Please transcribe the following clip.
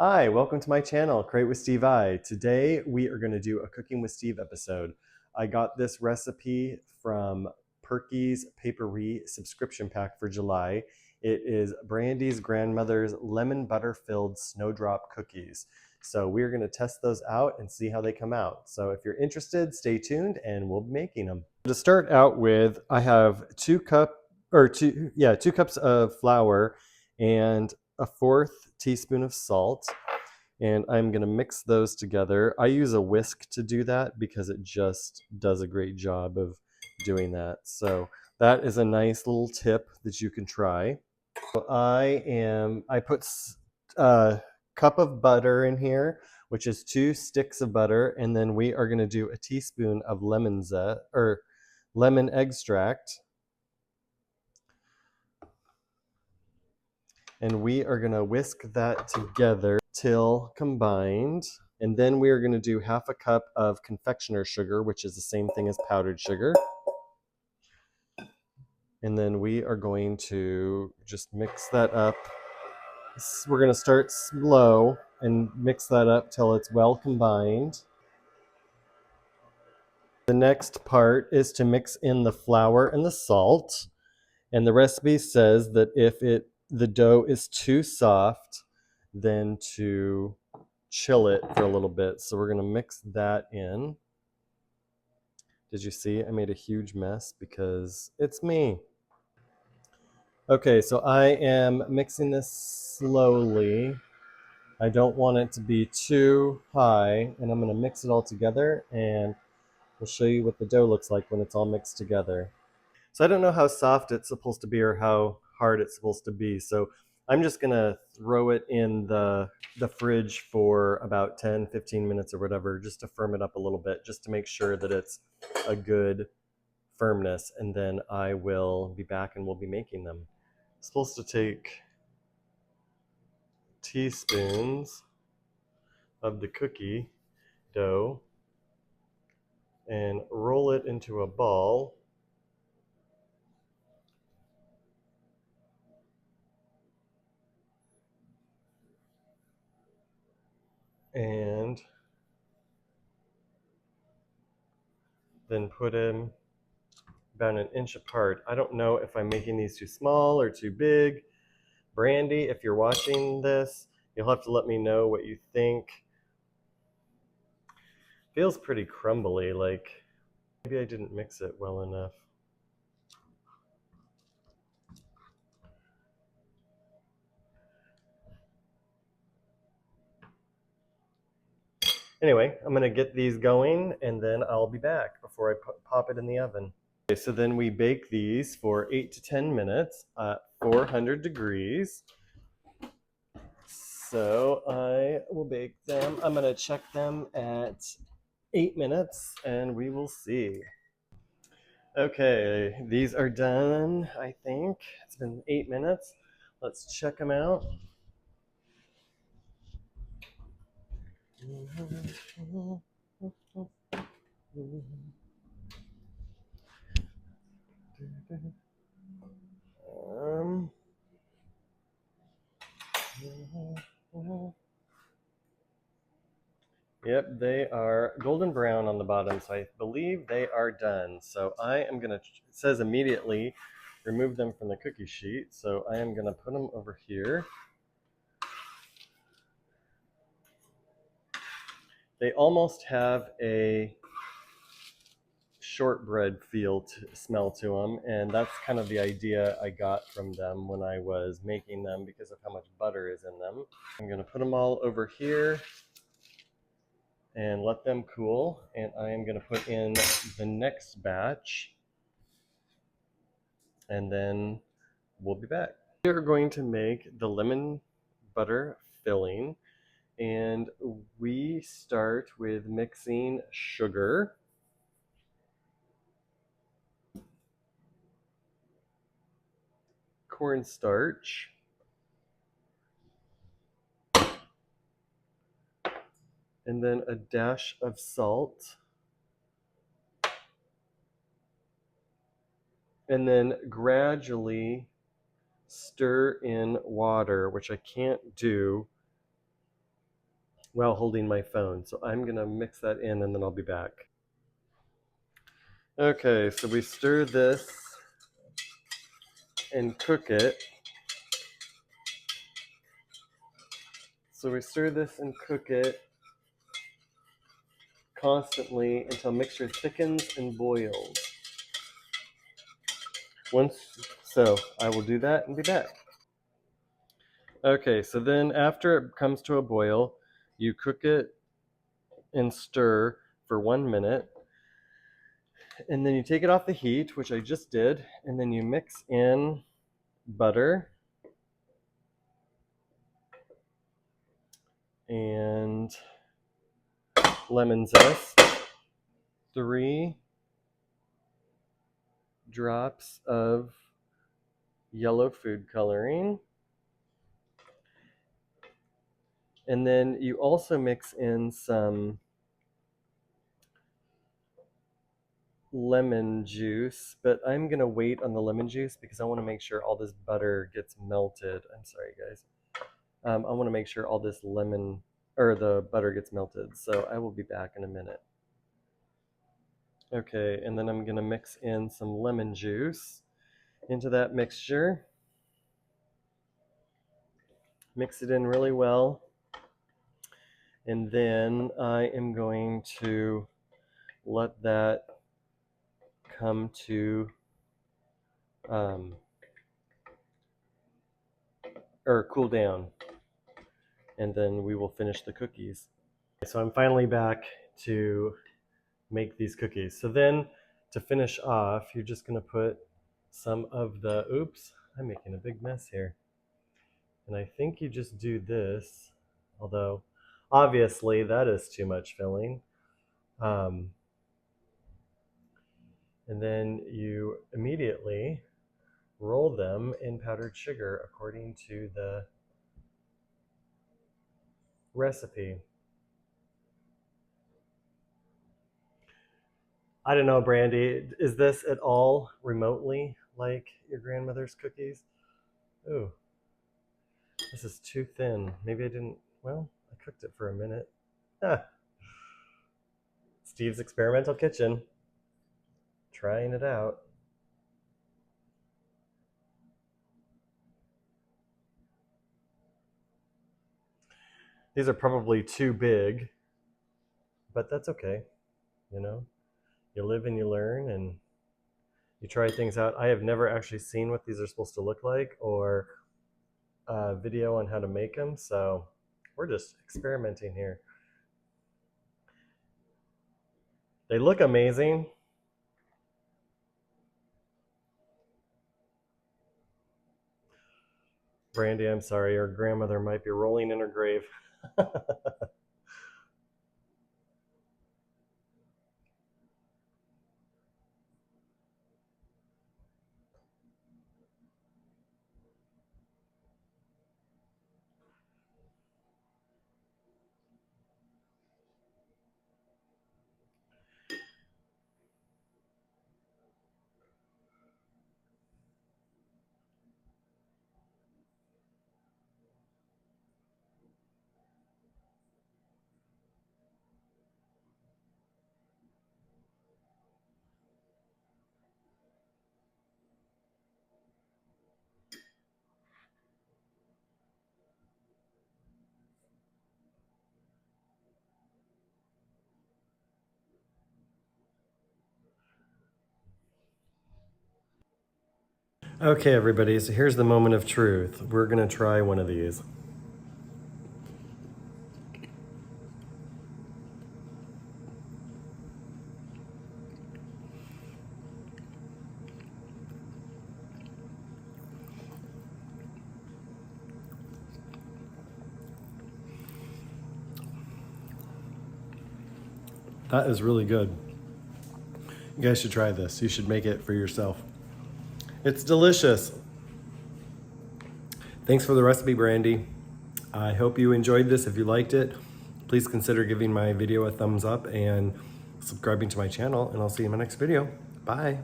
Hi, welcome to my channel, Create with Steve I. Today we are going to do a Cooking with Steve episode. I got this recipe from Perky's Papery subscription pack for July. It is Brandy's grandmother's lemon butter filled snowdrop cookies. So we're going to test those out and see how they come out. So if you're interested, stay tuned and we'll be making them. To start out with, I have 2 cups of flour and a fourth teaspoon of salt, and I'm going to mix those together. I use a whisk to do that because it just does a great job of doing that. So that is a nice little tip that you can try. So I put a cup of butter in here, which is 2 sticks of butter, and then we are going to do a teaspoon of lemon extract. And we are going to whisk that together till combined. And then we are going to do half a cup of confectioner's sugar, which is the same thing as powdered sugar. And then we are going to just mix that up. We're going to start slow and mix that up till it's well combined. The next part is to mix in the flour and the salt. And the recipe says that if the dough is too soft, then to chill it for a little bit. So we're going to mix that in. Did you see? I made a huge mess because it's me. Okay, so I am mixing this slowly. I don't want it to be too high, and I'm going to mix it all together, and we'll show you what the dough looks like when it's all mixed together. So I don't know how soft it's supposed to be or how hard it's supposed to be. So I'm just gonna throw it in the fridge for about 10, 15 minutes or whatever, just to firm it up a little bit, just to make sure that it's a good firmness. And then I will be back and we'll be making them. I'm supposed to take teaspoons of the cookie dough and roll it into a ball. And then put them about an inch apart. I don't know if I'm making these too small or too big. Brandy, if you're watching this, you'll have to let me know what you think. Feels pretty crumbly, like maybe I didn't mix it well enough. Anyway, I'm gonna get these going and then I'll be back before I pop it in the oven. Okay, so then we bake these for 8 to 10 minutes at 400 degrees. So I will bake them. I'm gonna check them at 8 minutes and we will see. Okay, these are done, I think. It's been 8 minutes. Let's check them out. Yep, they are golden brown on the bottom, so I believe they are done. So I am gonna, it says immediately remove them from the cookie sheet. So I am gonna put them over here. They almost have a shortbread smell to them, and that's kind of the idea I got from them when I was making them because of how much butter is in them. I'm gonna put them all over here and let them cool, and I am gonna put in the next batch and then we'll be back. We are going to make the lemon butter filling, and we start with mixing sugar, cornstarch, and then a dash of salt, and then gradually stir in water, which I can't do while holding my phone. So I'm gonna mix that in and then I'll be back. Okay, so we stir this and cook it. So we stir this and cook it constantly until mixture thickens and boils. So I will do that and be back. Okay, so then after it comes to a boil, you cook it and stir for 1 minute. And then you take it off the heat, which I just did, and then you mix in butter and lemon zest, 3 drops of yellow food coloring, and then you also mix in some lemon juice, but I'm gonna wait on the lemon juice because I want to make sure all this butter gets melted. I'm sorry, guys. I want to make sure all this lemon or the butter gets melted, so I will be back in a minute. Okay, and then I'm gonna mix in some lemon juice into that mixture. Mix it in really well. And then I am going to let that come to, or cool down. And then we will finish the cookies. So I'm finally back to make these cookies. So then to finish off, you're just gonna put some of the, oops, I'm making a big mess here. And I think you just do this, although obviously that is too much filling. And then you immediately roll them in powdered sugar according to the recipe. I don't know, Brandy, is this at all remotely like your grandmother's cookies? Ooh, this is too thin. Maybe I didn't, well, I cooked it for a minute. Ah. Steve's Experimental Kitchen, trying it out. These are probably too big, but that's okay. You know, you live and you learn and you try things out. I have never actually seen what these are supposed to look like or a video on how to make them, so we're just experimenting here. They look amazing. Brandy, I'm sorry, your grandmother might be rolling in her grave. Okay, everybody, so here's the moment of truth. We're gonna try one of these. That is really good. You guys should try this. You should make it for yourself. It's delicious. Thanks for the recipe, Brandy. I hope you enjoyed this. If you liked it, please consider giving my video a thumbs up and subscribing to my channel, and I'll see you in my next video. Bye.